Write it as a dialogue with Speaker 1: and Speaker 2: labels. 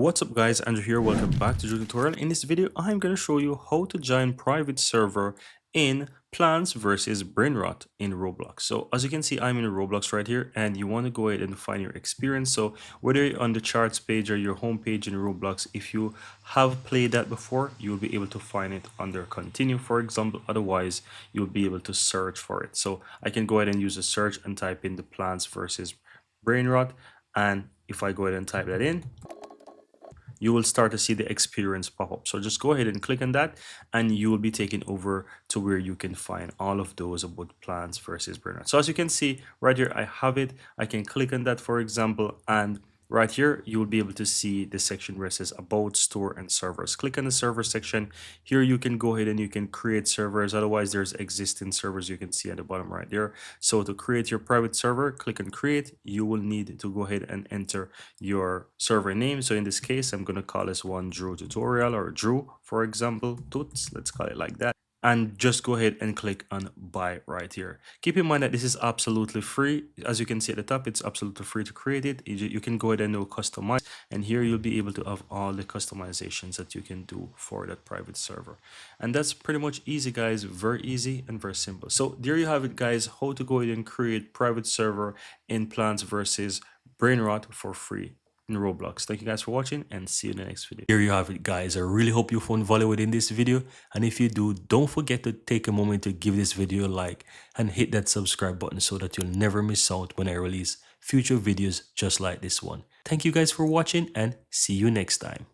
Speaker 1: What's up guys, Andrew here, welcome back to the tutorial. In this video I'm going to show you how to join private server in Plants vs Brainrot in Roblox. So as you can see, I'm in Roblox right here, and you want to go ahead and find your experience. So whether you're on the charts page or your home page in Roblox, if you have played that before, you'll be able to find it under continue, for example. Otherwise you'll be able to search for it. So I can go ahead and use a search and type in the Plants vs Brainrot, and if I go ahead and type that in, you will start to see the experience pop up. So just go ahead and click on that, and you will be taken over to where you can find all of those about Plants vs Brainrot. So as you can see right here, I have it. I can click on that, for example, and right here you will be able to see the section where it says about, store, and servers. Click on the server section. Here you can go ahead and you can create servers. Otherwise there's existing servers you can see at the bottom right there. So to create your private server, click on create. You will need to go ahead and enter your server name. So in this case, I'm going to call this one Drew tutorial, or Drew, for example, Toots, let's call it like that. And just go ahead and click on buy right here. Keep in mind that this is absolutely free. As you can see at the top, it's absolutely free to create it. You can go ahead and do customize, and here you'll be able to have all the customizations that you can do for that private server. And that's pretty much easy, guys. Very easy and very simple. So there you have it, guys, how to go ahead and create private server in Plants vs Brainrot for free in Roblox. Thank you guys for watching, and see you in the next video. Here you have it, guys. I really hope you found value within this video, and if you do, don't forget to take a moment to give this video a like and hit that subscribe button so that you'll never miss out when I release future videos just like this one. Thank you guys for watching, and see you next time.